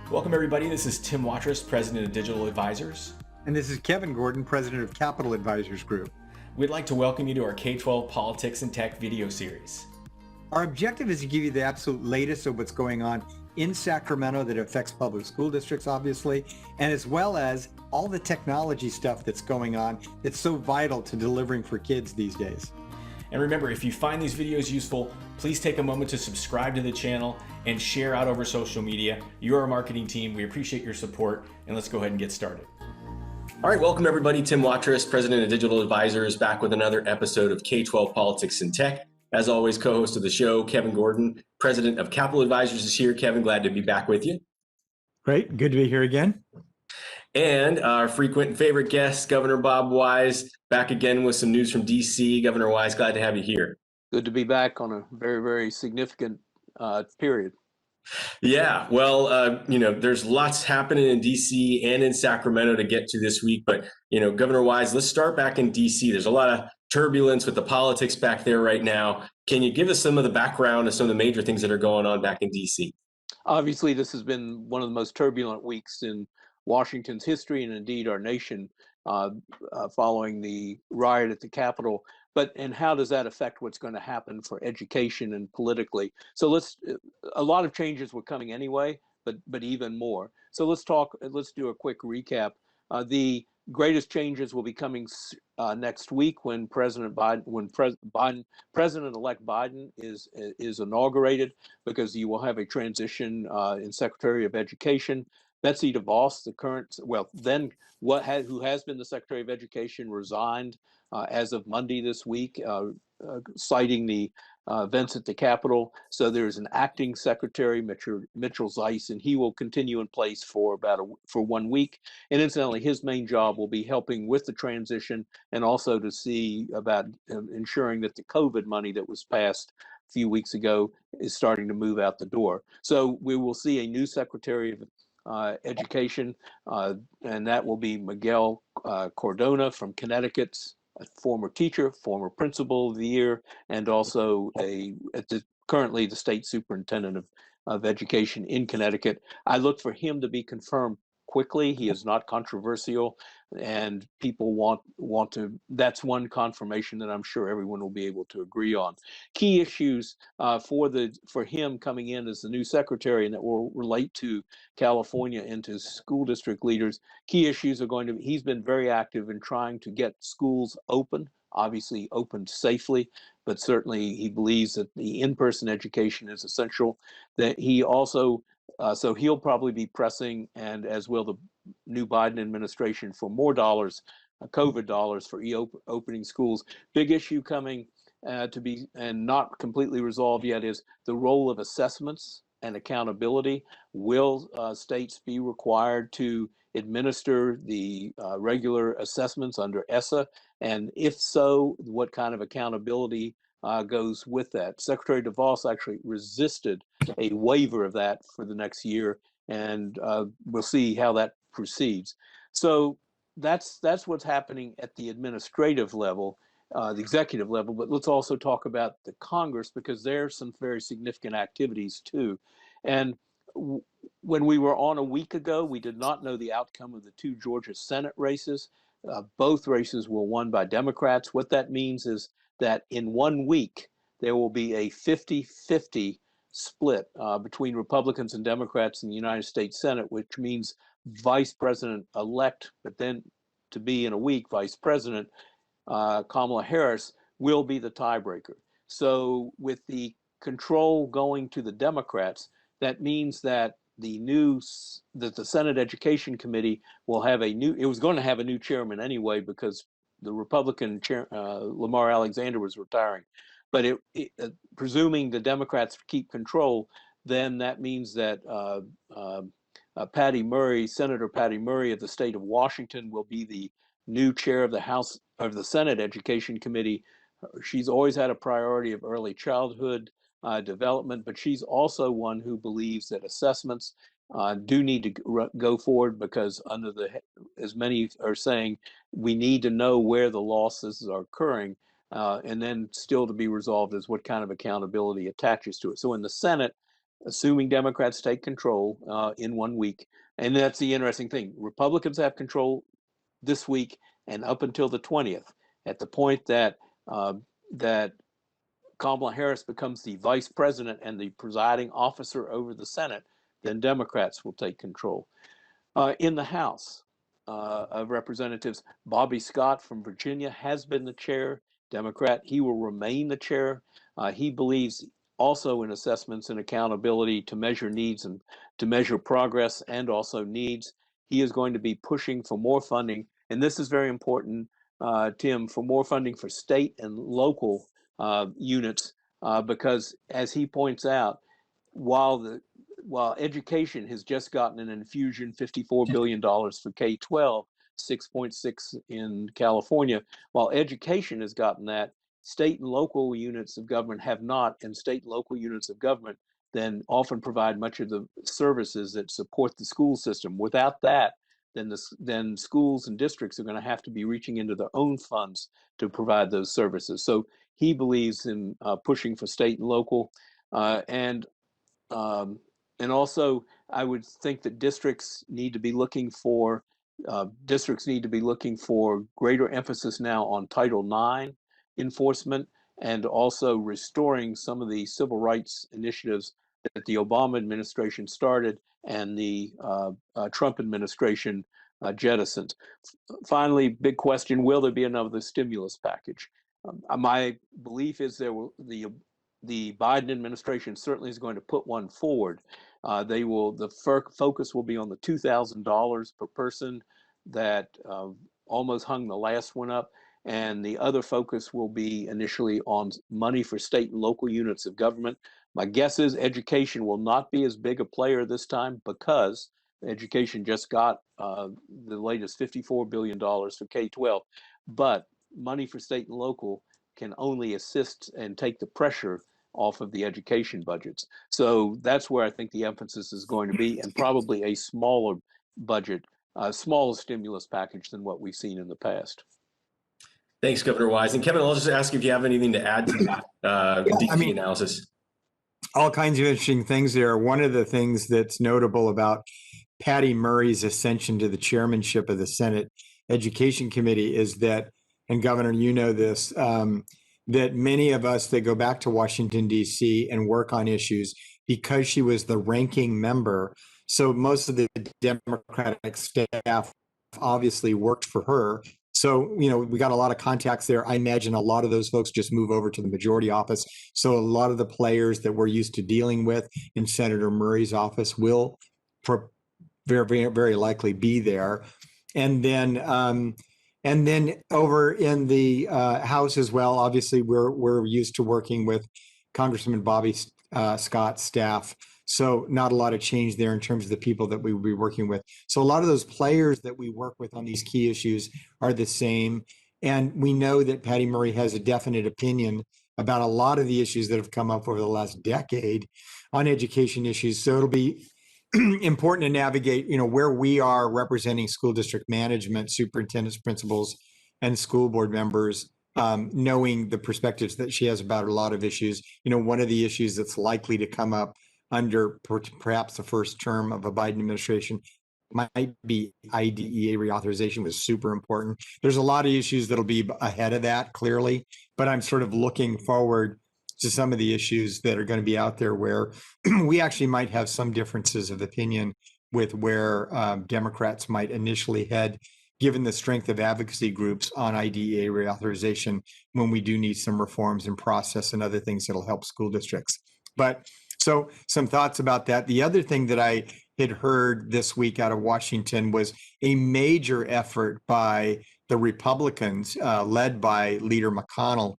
Welcome everybody, this is Tim Watrous, President of Digital Advisors. And this is Kevin Gordon, President of Capital Advisors Group. We'd like to welcome you to our K-12 Politics and Tech video series. Our objective is to give you the absolute latest of what's going on in Sacramento that affects public school districts, obviously, and as well as all the technology stuff that's going on that's so vital to delivering for kids these days. And remember, if you find these videos useful, please take a moment to subscribe to the channel and share out over social media. You're our marketing team. We appreciate your support, and let's go ahead and get started. All right, welcome everybody. Tim Watrous, President of Digital Advisors, back with another episode of K-12 Politics and Tech. As always, co-host of the show, Kevin Gordon, President of Capital Advisors is here. Kevin, glad to be back with you. Great, good to be here again. And our frequent and favorite guest, Governor Bob Wise, back again with some news from DC. Governor Wise, glad to have you here. Good to be back on a very, very significant period. Yeah, well, there's lots happening in DC and in Sacramento to get to this week. But, Governor Wise, let's start back in DC. There's a lot of turbulence with the politics back there right now. Can you give us some of the background of some of the major things that are going on back in DC? Obviously, this has been one of the most turbulent weeks in Washington's history and indeed our nation following the riot at the Capitol. And how does that affect what's going to happen for education and politically? So a lot of changes were coming anyway, but even more. So let's do a quick recap. The greatest changes will be coming next week when President-elect Biden is inaugurated, because you will have a transition in Secretary of Education. Betsy DeVos, who has been the Secretary of Education, resigned as of Monday this week, citing the events at the Capitol. So there's an acting secretary, Mitchell Zeiss, and he will continue in place for 1 week. And incidentally, his main job will be helping with the transition and also to see about ensuring that the COVID money that was passed a few weeks ago is starting to move out the door. So we will see a new Secretary of Education, and that will be Miguel Cardona from Connecticut, a former teacher, former principal of the year, and also currently the state superintendent of education in Connecticut. I look for him to be confirmed quickly. He is not controversial, and people want to. That's one confirmation that I'm sure everyone will be able to agree on. Key issues for him coming in as the new secretary, and that will relate to California and to school district leaders. Key issues are going to be, he's been very active in trying to get schools open, obviously opened safely, but certainly he believes that the in-person education is essential. That he also so he'll probably be pressing, and as will the new Biden administration, for more dollars, COVID dollars, for opening schools. Big issue coming to be and not completely resolved yet is the role of assessments and accountability. Will states be required to administer the regular assessments under ESSA? And if so, what kind of accountability goes with that? Secretary DeVos actually resisted a waiver of that for the next year, and we'll see how that proceeds. So that's what's happening at the administrative level, the executive level. But let's also talk about the Congress, because there's some very significant activities too. And when we were on a week ago, we did not know the outcome of the two Georgia Senate races. Both races were won by Democrats. What that means is that in 1 week, there will be a 50-50 split between Republicans and Democrats in the United States Senate, which means Vice President-elect, but then to be in a week, Vice President Kamala Harris will be the tiebreaker. So with the control going to the Democrats, that means that the Senate Education Committee will have it was going to have a new chairman anyway, because the Republican chair, Lamar Alexander, was retiring. But presuming the Democrats keep control, then that means that Senator Patty Murray of the state of Washington will be the new chair of the Senate Education Committee. She's always had a priority of early childhood development, but she's also one who believes that assessments do need to go forward, because as many are saying, we need to know where the losses are occurring, and then still to be resolved is what kind of accountability attaches to it. So in the Senate, assuming Democrats take control in 1 week. And that's the interesting thing. Republicans have control this week and up until the 20th. At the point that that Kamala Harris becomes the vice president and the presiding officer over the Senate, then Democrats will take control. In the House of Representatives, Bobby Scott from Virginia has been the chair, Democrat. He will remain the chair. He believes also in assessments and accountability to measure needs and to measure progress and also needs. He is going to be pushing for more funding, and this is very important, Tim, for more funding for state and local units, because as he points out, while education has just gotten an infusion, $54 billion for K-12, 6.6 in California, while education has gotten that, state and local units of government have not, and state and local units of government then often provide much of the services that support the school system. Without that, then schools and districts are going to have to be reaching into their own funds to provide those services. So he believes in pushing for state and local, and um, and also, I would think that districts need to be looking for greater emphasis now on Title IX enforcement, and also restoring some of the civil rights initiatives that the Obama administration started and the Trump administration jettisoned. Finally, big question: will there be another stimulus package? My belief is the Biden administration certainly is going to put one forward. The focus will be on the $2,000 per person that almost hung the last one up, and the other focus will be initially on money for state and local units of government. My guess is education will not be as big a player this time because education just got the latest $54 billion for K-12, but money for state and local can only assist and take the pressure off of the education budgets. So that's where I think the emphasis is going to be, and probably a smaller budget, a smaller stimulus package than what we've seen in the past. Thanks, Governor Wise. And Kevin, I'll just ask you if you have anything to add to the analysis. All kinds of interesting things there. One of the things that's notable about Patty Murray's ascension to the chairmanship of the Senate Education Committee is that, and Governor, you know this, that many of us that go back to Washington, D.C. and work on issues, because she was the ranking member, so most of the Democratic staff obviously worked for her. So, we got a lot of contacts there. I imagine a lot of those folks just move over to the majority office. So a lot of the players that we're used to dealing with in Senator Murray's office will very, very likely be there. And then over in the House as well, obviously we're used to working with Congressman Bobby Scott's staff. So not a lot of change there in terms of the people that we will be working with. So a lot of those players that we work with on these key issues are the same. And we know that Patty Murray has a definite opinion about a lot of the issues that have come up over the last decade on education issues. So it'll be important to navigate, where we are representing school district management, superintendents, principals, and school board members, knowing the perspectives that she has about a lot of issues. One of the issues that's likely to come up under perhaps the first term of a Biden administration might be IDEA reauthorization, was super important. There's a lot of issues that'll be ahead of that, clearly, but I'm sort of looking forward to some of the issues that are going to be out there where we actually might have some differences of opinion with where Democrats might initially head, given the strength of advocacy groups on IDEA reauthorization, when we do need some reforms in process and other things that'll help school districts. But so some thoughts about that. The other thing that I had heard this week out of Washington was a major effort by the Republicans, led by Leader McConnell,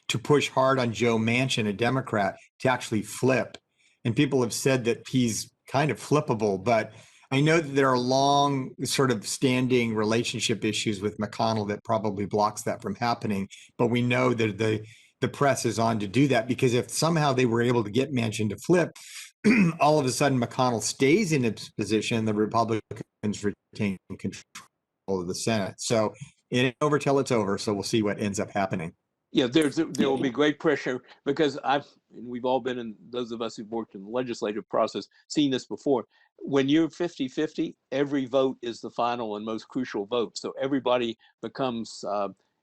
to push hard on Joe Manchin, a Democrat, to actually flip. And people have said that he's kind of flippable, but I know that there are long sort of standing relationship issues with McConnell that probably blocks that from happening. But we know that the press is on to do that, because if somehow they were able to get Manchin to flip, all of a sudden McConnell stays in its position, the Republicans retain control of the Senate. So it ain't over till it's over. So we'll see what ends up happening. Yeah, there will be great pressure because we've all been in, those of us who've worked in the legislative process, seen this before. When you're 50-50, every vote is the final and most crucial vote. So everybody becomes,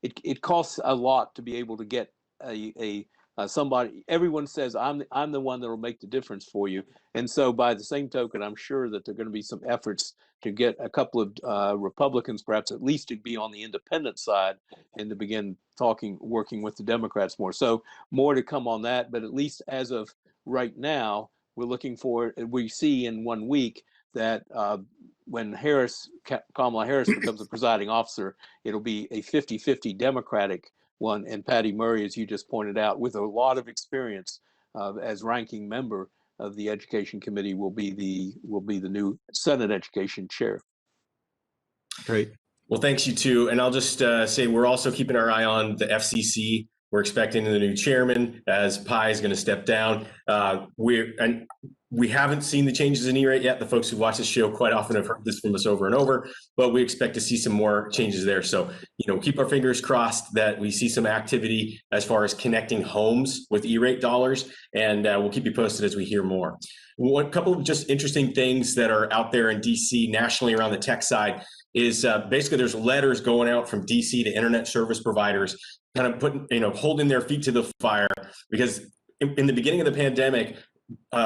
it costs a lot to be able to get somebody. Everyone says, I'm the one that will make the difference for you. And so by the same token, I'm sure that there are going to be some efforts to get a couple of Republicans, perhaps at least to be on the independent side and to begin working with the Democrats more. So more to come on that. But at least as of right now, we're looking for, we see in 1 week that when Kamala Harris becomes the presiding officer, it'll be a 50-50 Democratic one. And Patty Murray, as you just pointed out, with a lot of experience as ranking member of the Education Committee, will be the new Senate Education Chair. Great. Well, thanks, you too. And I'll just say we're also keeping our eye on the FCC. We're expecting the new chairman as Pai is going to step down. We haven't seen the changes in E-rate yet. The folks who watch this show quite often have heard this from us over and over, but we expect to see some more changes there. So, keep our fingers crossed that we see some activity as far as connecting homes with E-rate dollars, and we'll keep you posted as we hear more. One couple of just interesting things that are out there in DC nationally around the tech side is basically there's letters going out from DC to internet service providers, kind of putting, holding their feet to the fire, because in the beginning of the pandemic,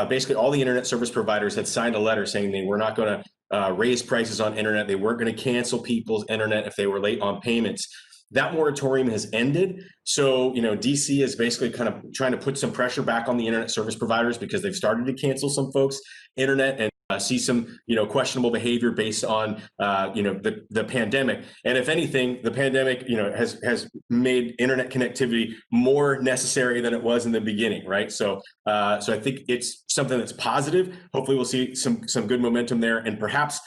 basically all the internet service providers had signed a letter saying they were not going to raise prices on internet. They weren't going to cancel people's internet if they were late on payments. That moratorium has ended. So, DC is basically kind of trying to put some pressure back on the internet service providers because they've started to cancel some folks' internet and see some, questionable behavior based on, the pandemic. And if anything, the pandemic, has made internet connectivity more necessary than it was in the beginning, right? So I think it's something that's positive. Hopefully we'll see some good momentum there, and perhaps,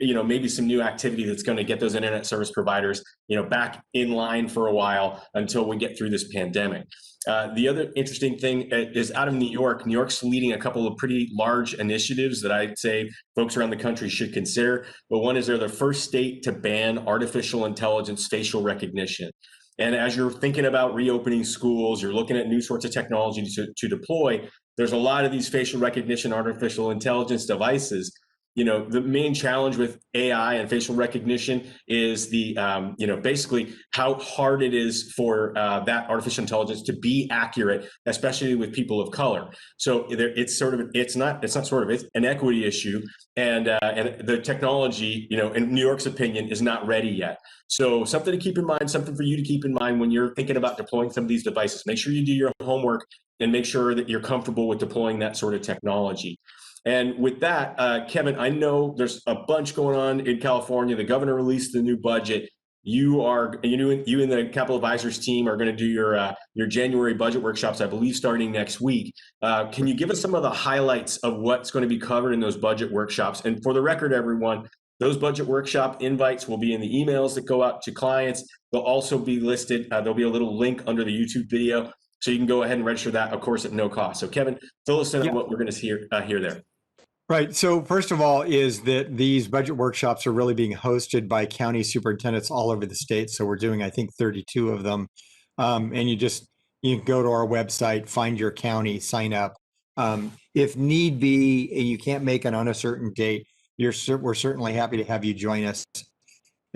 maybe some new activity that's going to get those internet service providers, back in line for a while until we get through this pandemic. The other interesting thing is out of New York. New York's leading a couple of pretty large initiatives that I'd say folks around the country should consider. But one is they're the first state to ban artificial intelligence facial recognition. And as you're thinking about reopening schools, you're looking at new sorts of technology to deploy. There's a lot of these facial recognition, artificial intelligence devices. The main challenge with AI and facial recognition is the, basically how hard it is for that artificial intelligence to be accurate, especially with people of color. So it's an equity issue, and the technology, in New York's opinion, is not ready yet. So something to keep in mind, something for you to keep in mind when you're thinking about deploying some of these devices. Make sure you do your homework and make sure that you're comfortable with deploying that sort of technology. And with that, Kevin, I know there's a bunch going on in California. The governor released the new budget. You and the Capital Advisors team are going to do your January budget workshops, I believe, starting next week. Can you give us some of the highlights of what's going to be covered in those budget workshops? And for the record, everyone, those budget workshop invites will be in the emails that go out to clients. They'll also be listed. There'll be a little link under the YouTube video, so you can go ahead and register that, of course, at no cost. So, Kevin, fill us in on what we're going to hear there. Right. So first of all is that these budget workshops are really being hosted by county superintendents all over the state. So we're doing, I think, 32 of them. And you can go to our website, find your county, sign up. If need be, and you can't make it on a certain date, we're certainly happy to have you join us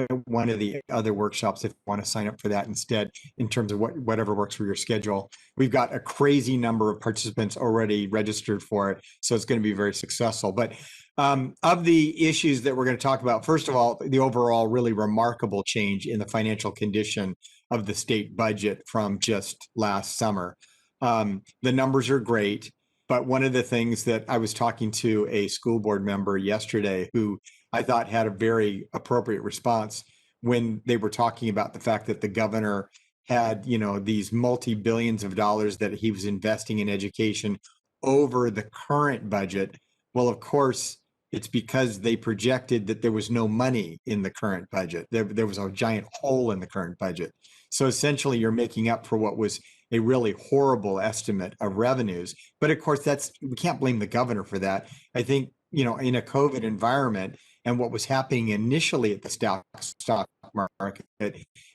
at one of the other workshops if you want to sign up for that instead, in terms of whatever works for your schedule. We've got a crazy number of participants already registered for it, so it's going to be very successful. But of the issues that we're going to talk about, first of all, the overall really remarkable change in the financial condition of the state budget from just last summer. The numbers are great, but one of the things that I was talking to a school board member yesterday who I thought had a very appropriate response when they were talking about the fact that the governor had, these multi-billions of dollars that he was investing in education over the current budget. Well, of course, it's because they projected that there was no money in the current budget. There was a giant hole in the current budget. So essentially, you're making up for what was a really horrible estimate of revenues. But of course, we can't blame the governor for that. I think, in a COVID environment, and what was happening initially at the stock market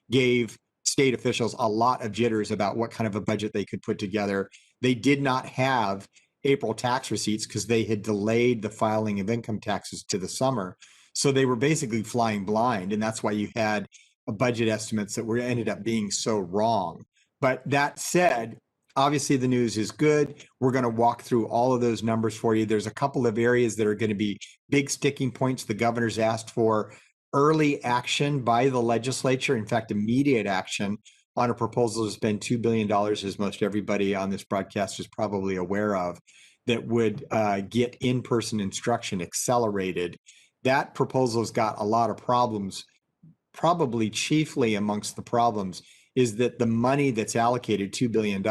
gave state officials a lot of jitters about what kind of a budget they could put together. They did not have April tax receipts because they had delayed the filing of income taxes to the summer. So they were basically flying blind. And that's why you had budget estimates that were ended up being so wrong. But that said, obviously the news is good. We're going to walk through all of those numbers for you. There's a couple of areas that are going to be big sticking points. The governor's asked for early action by the legislature, in fact, immediate action on a proposal to spend $2 billion, as most everybody on this broadcast is probably aware of, that would get in-person instruction accelerated. That proposal's got a lot of problems. Probably chiefly amongst the problems is that the money that's allocated, $2 billion,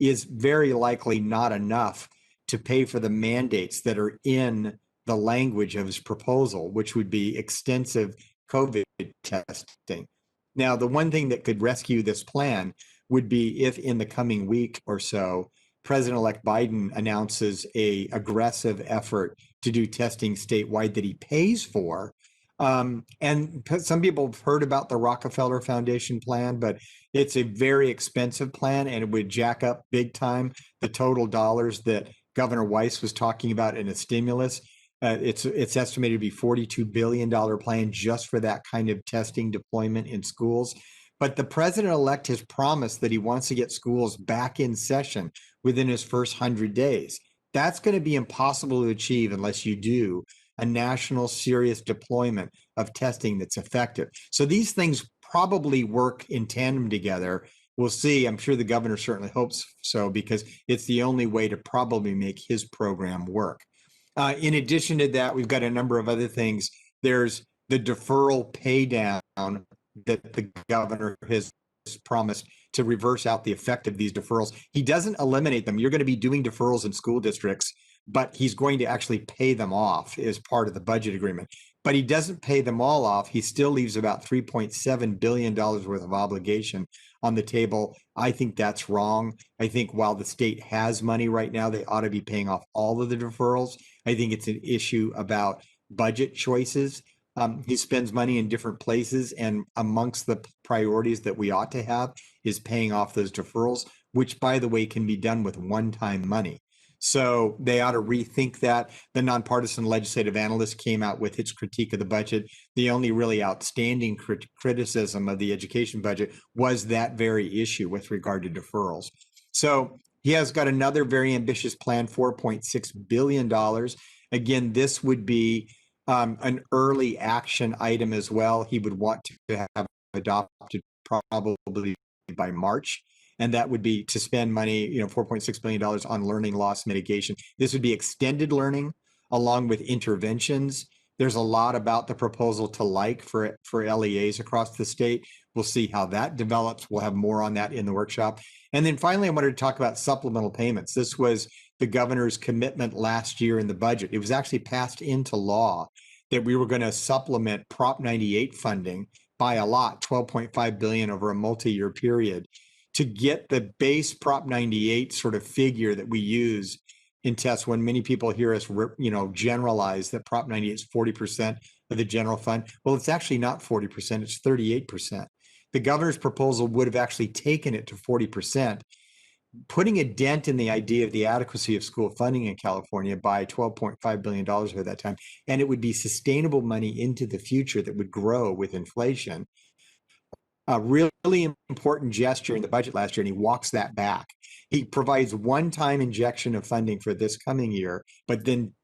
is very likely not enough to pay for the mandates that are in the language of his proposal, which would be extensive COVID testing. Now, the one thing that could rescue this plan would be if in the coming week or so, President-elect Biden announces an aggressive effort to do testing statewide that he pays for. And some people have heard about the Rockefeller Foundation plan, but it's a very expensive plan, and it would jack up big time the total dollars that Governor Weiss was talking about in a stimulus. It's estimated to be $42 billion plan just for that kind of testing deployment in schools. But the president-elect has promised that he wants to get schools back in session within his first 100 days. That's going to be impossible to achieve unless you do a national serious deployment of testing that's effective. So these things probably work in tandem together. We'll see. I'm sure the governor certainly hopes so, because it's the only way to probably make his program work. In addition to that, we've got a number of other things. There's the deferral pay down that the governor has promised to reverse out the effect of these deferrals. He doesn't eliminate them. You're going to be doing deferrals in school districts, but he's going to actually pay them off as part of the budget agreement. But he doesn't pay them all off. He still leaves about $3.7 billion worth of obligation on the table. I think that's wrong. I think while the state has money right now, they ought to be paying off all of the deferrals. I think it's an issue about budget choices. He spends money in different places, and amongst the priorities that we ought to have is paying off those deferrals, which, by the way, can be done with one-time money. So they ought to rethink that. The nonpartisan legislative analyst came out with its critique of the budget. The only really outstanding criticism of the education budget was that very issue with regard to deferrals. So he has got another very ambitious plan, $4.6 billion. Again, this would be an early action item as well. He would want to have adopted probably by March. And that would be to spend money, $4.6 billion on learning loss mitigation. This would be extended learning along with interventions. There's a lot about the proposal to like for LEAs across the state. We'll see how that develops. We'll have more on that in the workshop. And then finally, I wanted to talk about supplemental payments. This was the governor's commitment last year in the budget. It was actually passed into law that we were going to supplement Prop 98 funding by a lot, $12.5 billion over a multi-year period, to get the base Prop 98 sort of figure that we use in tests. When many people hear us, generalize that Prop 98 is 40% of the general fund. Well, it's actually not 40%, it's 38%. The governor's proposal would have actually taken it to 40%, putting a dent in the idea of the adequacy of school funding in California by $12.5 billion over that time. And it would be sustainable money into the future that would grow with inflation. A really important gesture in the budget last year, and he walks that back. He provides one-time injection of funding for this coming year, but then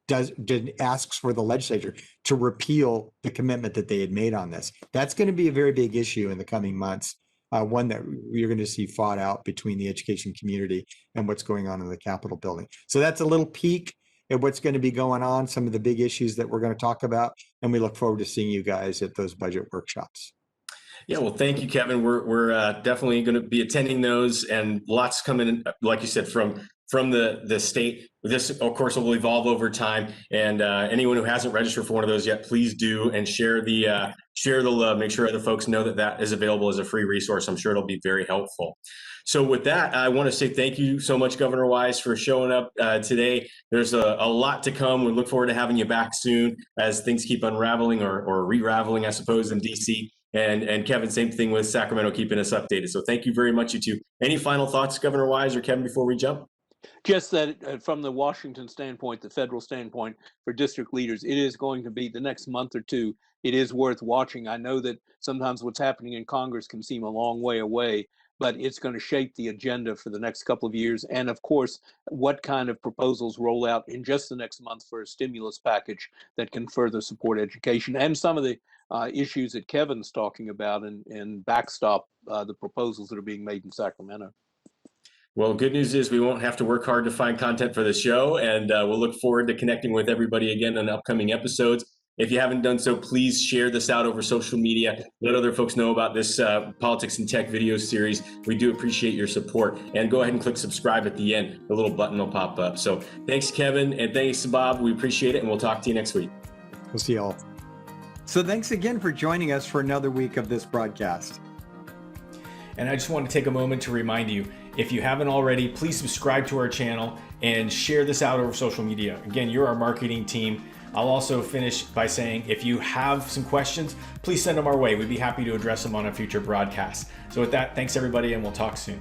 asks for the legislature to repeal the commitment that they had made on this. That's going to be a very big issue in the coming months, one that you're going to see fought out between the education community and what's going on in the Capitol building. So that's a little peek at what's going to be going on, some of the big issues that we're going to talk about, and we look forward to seeing you guys at those budget workshops. Yeah, well, thank you, Kevin. We're definitely going to be attending those, and lots coming, like you said, from the state. This, of course, will evolve over time. And anyone who hasn't registered for one of those yet, please do, and share the love. Make sure other folks know that is available as a free resource. I'm sure it'll be very helpful. So with that, I want to say thank you so much, Governor Weiss, for showing up today. There's a lot to come. We look forward to having you back soon as things keep unraveling or re-raveling, I suppose, in DC. And Kevin, same thing with Sacramento, keeping us updated. So thank you very much, you two. Any final thoughts, Governor Wise or Kevin, before we jump? Just that from the Washington standpoint, the federal standpoint for district leaders, it is going to be the next month or two. It is worth watching. I know that sometimes what's happening in Congress can seem a long way away, but it's going to shape the agenda for the next couple of years. And of course, what kind of proposals roll out in just the next month for a stimulus package that can further support education and some of the issues that Kevin's talking about and backstop the proposals that are being made in Sacramento. Well, good news is we won't have to work hard to find content for the show, and we'll look forward to connecting with everybody again on upcoming episodes. If you haven't done so, please share this out over social media. Let other folks know about this Politics and Tech video series. We do appreciate your support. And go ahead and click subscribe at the end. The little button will pop up. So thanks, Kevin, and thanks, Bob. We appreciate it, and we'll talk to you next week. We'll see you all. So thanks again for joining us for another week of this broadcast. And I just want to take a moment to remind you, if you haven't already, please subscribe to our channel and share this out over social media. Again, you're our marketing team. I'll also finish by saying, if you have some questions, please send them our way. We'd be happy to address them on a future broadcast. So with that, thanks everybody, and we'll talk soon.